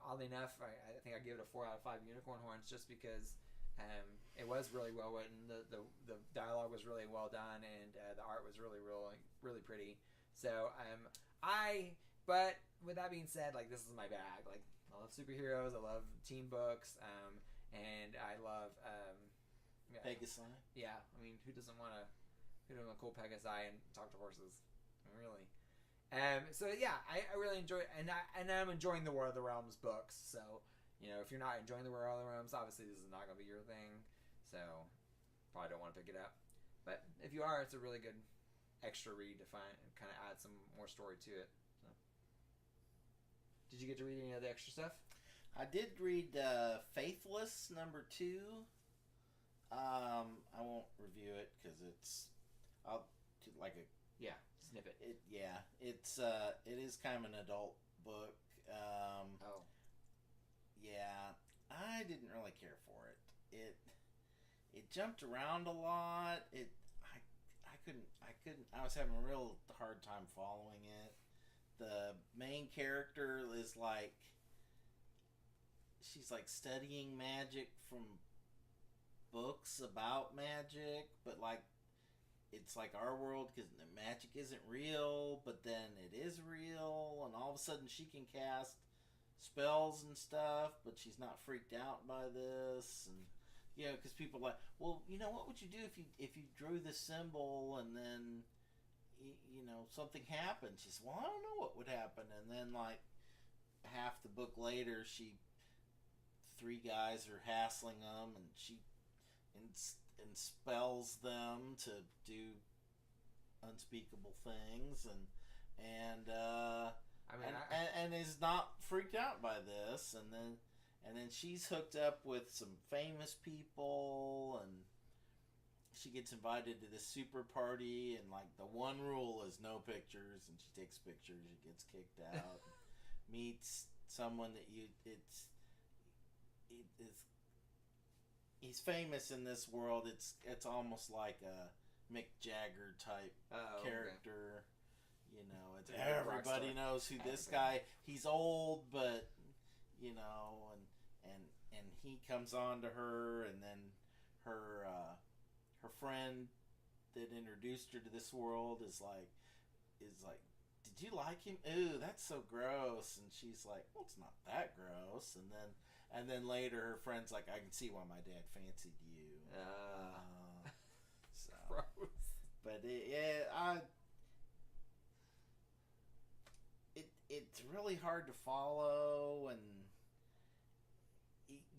Oddly enough, I think I give it a 4 out of 5 unicorn horns, just because it was really well written. The dialogue was really well done, and the art was really really pretty. So but with that being said, this is my bag. I love superheroes, I love team books, and I love Pegasi. Yeah, I mean, who doesn't want a cool Pegasi and talk to horses? Really. So yeah, I really enjoy it, and I'm enjoying the War of the Realms books. So if you're not enjoying the War of the Realms, obviously this is not going to be your thing. So probably don't want to pick it up. But if you are, it's a really good extra read to find and kind of add some more story to it. So. Did you get to read any of the extra stuff? I did read Faithless #2. I won't review it because I'll do snippet. It is kind of an adult book. Oh. Yeah. I didn't really care for it. It jumped around a lot. I couldn't. I was having a real hard time following it. The main character is like, she's like studying magic from books about magic, but like it's like our world because the magic isn't real, but then it is real, and all of a sudden she can cast spells and stuff, but she's not freaked out by this, and because people are like, well, what would you do if you drew this symbol and then something happened? She said, well, I don't know what would happen, and then like half the book later, three guys are hassling them, and she spells them to do unspeakable things, and is not freaked out by this, and then she's hooked up with some famous people, and she gets invited to this super party, and like the one rule is no pictures, and she takes pictures, she gets kicked out. Meets someone that he's famous in this world. It's almost like a Mick Jagger type character. Okay. Everybody knows who this guy. He's old, but and he comes on to her, and then her friend that introduced her to this world is like, did you like him? Ooh, that's so gross. And she's like, well, it's not that gross. And then later her friend's like, I can see why my dad fancied you. So gross. But it's really hard to follow, and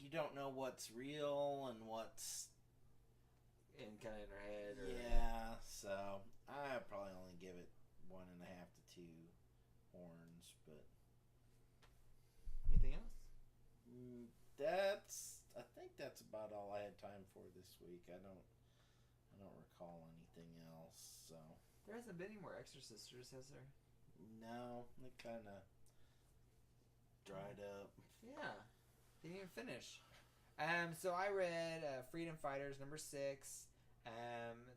you don't know what's real and what's in kind of in her head. So I probably only give it 1.5 to 2 horns. But anything else? I think that's about all I had time for this week. I don't recall anything else. So there hasn't been any more Extra Sisters, has there? No, it kind of dried up. Yeah, didn't even finish. So I read Freedom Fighters #6.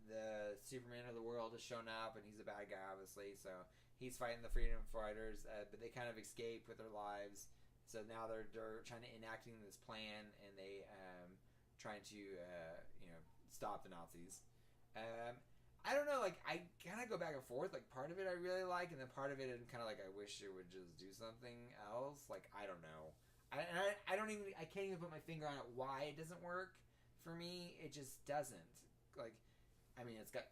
The Superman of the world has shown up, and he's a bad guy, obviously. So he's fighting the Freedom Fighters, but they kind of escape with their lives. So now they're trying to enacting this plan, and they trying to stop the Nazis. I don't know, like, I kind of go back and forth. Like, part of it I really like, and then part of it I'm kind of like, I wish it would just do something else. Like, I don't know. I can't even put my finger on it why it doesn't work for me. It just doesn't. Like, I mean, it's got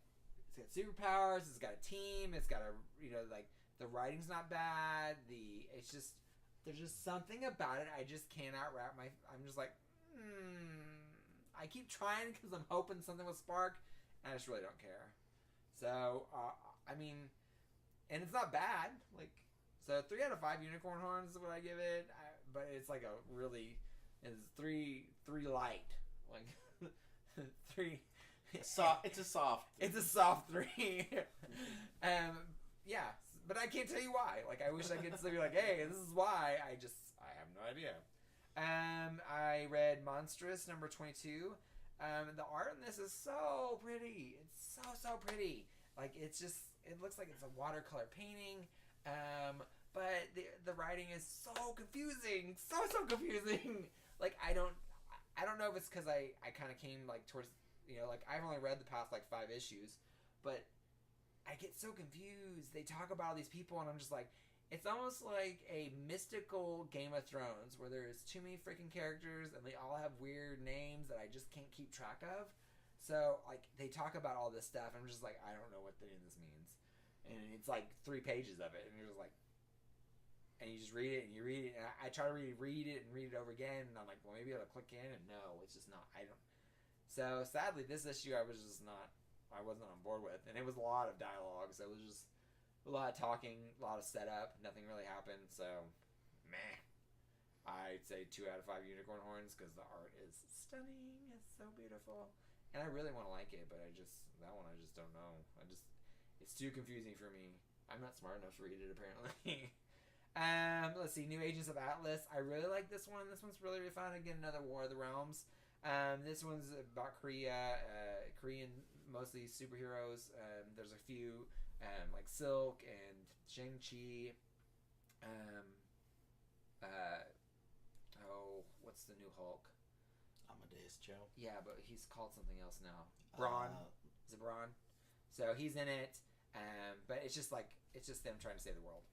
superpowers, it's got a team, it's got like, the writing's not bad, there's just something about it I just cannot I'm just like, I keep trying because I'm hoping something will spark, and I just really don't care. So, I mean, and it's not bad. Like, so 3 out of 5 unicorn horns is what I give it. But it's like it's 3 light. Like, 3. It's a soft. It's a soft 3. Yeah, but I can't tell you why. Like, I wish I could be like, hey, this is why. I have no idea. I read Monstrous #22. The art in this is so pretty. It's so pretty. Like, it looks like it's a watercolor painting. But the writing is so confusing. So confusing. Like, I don't know if it's because I kind of came, like, towards, like, I've only read the past, like, 5 issues. But I get so confused. They talk about all these people, and I'm just like, it's almost like a mystical Game of Thrones where there's too many freaking characters and they all have weird names that I just can't keep track of. So, like, they talk about all this stuff, and I'm just like, I don't know what any of this means. And it's like 3 pages of it, and you're just like, and you just read it, and you read it, and I try to read it and read it over again, and I'm like, well, maybe it'll click in, and no, it's just not. So, sadly, this issue I wasn't on board with, and it was a lot of dialogue, so it was just a lot of talking, a lot of setup, nothing really happened, so, meh. I'd say 2 out of 5 unicorn horns, because the art is stunning, it's so beautiful, and I really want to like it, but I just don't know. It's too confusing for me. I'm not smart enough to read it, apparently. Let's see, New Agents of Atlas. I really like this one. This one's really, really fun. Again, another War of the Realms. This one's about Korea, Korean, mostly superheroes. There's a few, like Silk and Shang-Chi. What's the new Hulk? Amadeus Cho. Yeah, but he's called something else now. Braun. Is it Braun? So he's in it. But it's just them trying to save the world.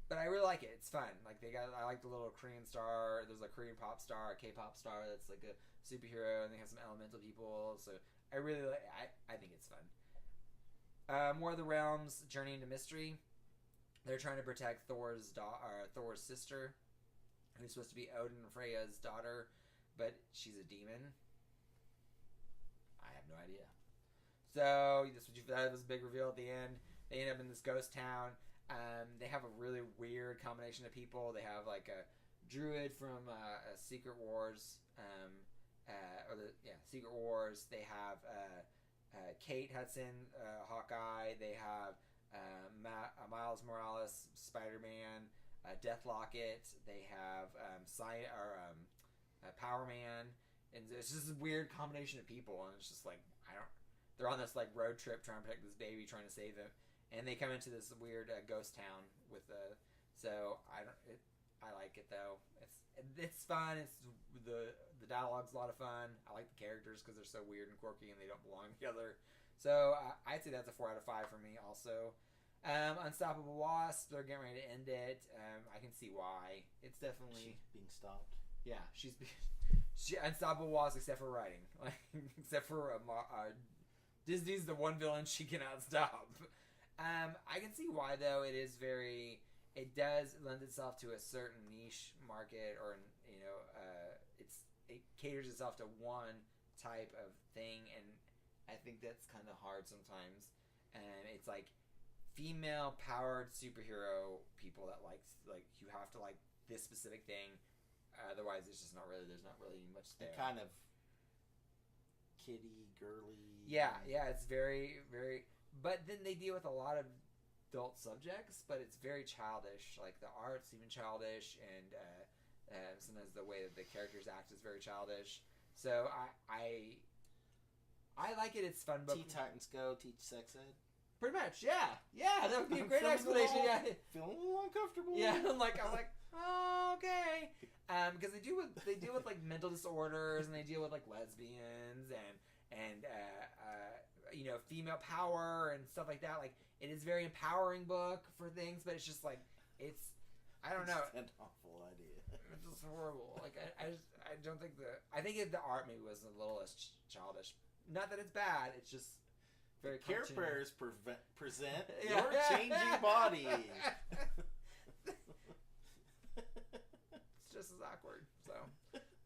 But I really like it. It's fun. Like I like the little Korean star. There's a Korean pop star, a K-pop star that's like a superhero, and they have some elemental people. So I really like. I think it's fun. War of the Realms, Journey into Mystery. They're trying to protect Thor's sister, who's supposed to be Odin and Freya's daughter, but she's a demon. I have no idea. So that was a big reveal at the end. They end up in this ghost town. They have a really weird combination of people. They have like a druid from Secret Wars, Secret Wars. They have Kate Hudson, Hawkeye. They have Miles Morales, Spider-Man, Deathlocket. They have Power Man, and it's just a weird combination of people. And it's just like they're on this like road trip trying to protect this baby, trying to save him. And they come into this weird ghost town with I like it though. It's fun. It's the dialogue's a lot of fun. I like the characters because they're so weird and quirky and they don't belong together. So I'd say that's a 4 out of 5 for me. Also, Unstoppable Wasp. They're getting ready to end it. I can see why. It's definitely being stopped. Yeah, she Unstoppable Wasp except for writing, except for Disney's the one villain she cannot stop. I can see why though. It does lend itself to a certain niche market, or it caters itself to one type of thing, and I think that's kind of hard sometimes. And it's like female powered superhero people that like you have to like this specific thing, otherwise there's not really much there. Kind of kiddie, girly. Yeah, it's very, very. But then they deal with a lot of adult subjects, but it's very childish. Like the art's even childish, and sometimes the way that the characters act is very childish. So I like it. It's fun. But Titans Go teach sex ed. Pretty much, yeah. That would be a great explanation. Yeah, feeling a little uncomfortable. Yeah, I'm like, oh, okay. Because they deal with like mental disorders, and they deal with like lesbians and female power and stuff like that. Like, it is a very empowering book for things, but it's just like I don't know. It's an awful idea. It's just horrible. Like I don't think I think the art maybe was a little less childish. Not that it's bad. It's just very Care Prayers present your changing body. It's just as awkward. So,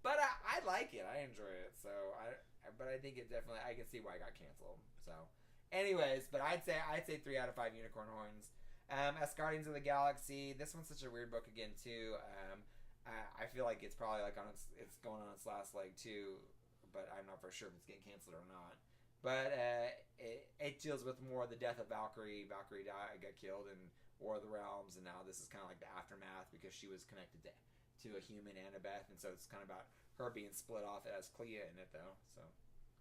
but I like it. I enjoy it. So but I think it definitely, I can see why it got canceled. So, anyways, but I'd say 3 out of 5 unicorn horns. As Guardians of the Galaxy, this one's such a weird book again too. I feel like it's probably like it's going on its last leg too, but I'm not for sure if it's getting canceled or not. But it deals with more the death of Valkyrie. Valkyrie got killed in War of the Realms, and now this is kind of like the aftermath because she was connected to a human, Annabeth, and so it's kind of about her being split off. It has Clea in it though, so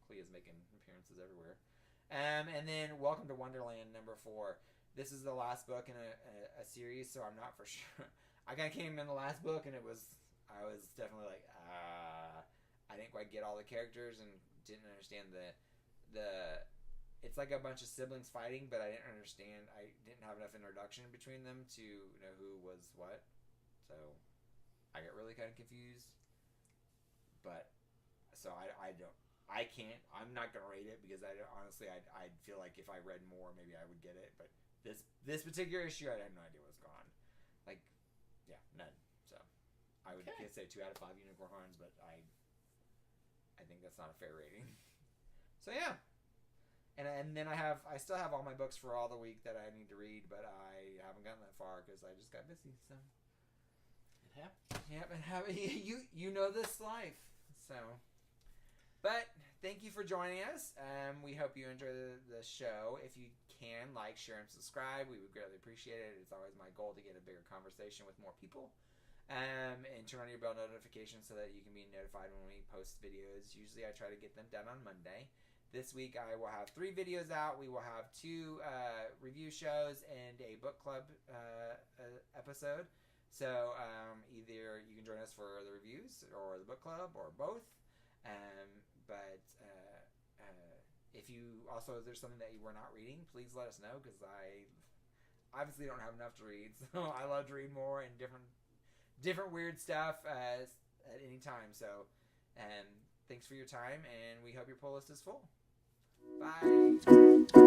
Clea's making appearances everywhere. And then Welcome to Wonderland #4. This is the last book in a series, so I'm not for sure. I kind of came in the last book, and I was definitely like, I didn't quite get all the characters and didn't understand the it's like a bunch of siblings fighting, but I didn't understand. I didn't have enough introduction between them to know who was what, so I got really kind of confused. But so I'm not gonna rate it because I feel like if I read more, maybe I would get it. But this particular issue, I have no idea what's going on. Like, yeah, none. So I would say 2 out of 5 unicorn horns, but I think that's not a fair rating. So yeah, and then I still have all my books for all the week that I need to read, but I haven't gotten that far because I just got busy. So it happens. Yep, it happens. You know this life. So, but thank you for joining us. We hope you enjoy the show. If you can, like, share, and subscribe. We would greatly appreciate it. It's always my goal to get a bigger conversation with more people. And turn on your bell notifications so that you can be notified when we post videos. Usually I try to get them done on Monday. This week I will have 3 videos out. We will have 2 review shows and a book club episode. So either you can join us for the reviews or the book club or both. But if you also, if there's something that you were not reading, please let us know, because I obviously don't have enough to read. So I love to read more and different weird stuff at any time. So thanks for your time, and we hope your pull list is full. Bye.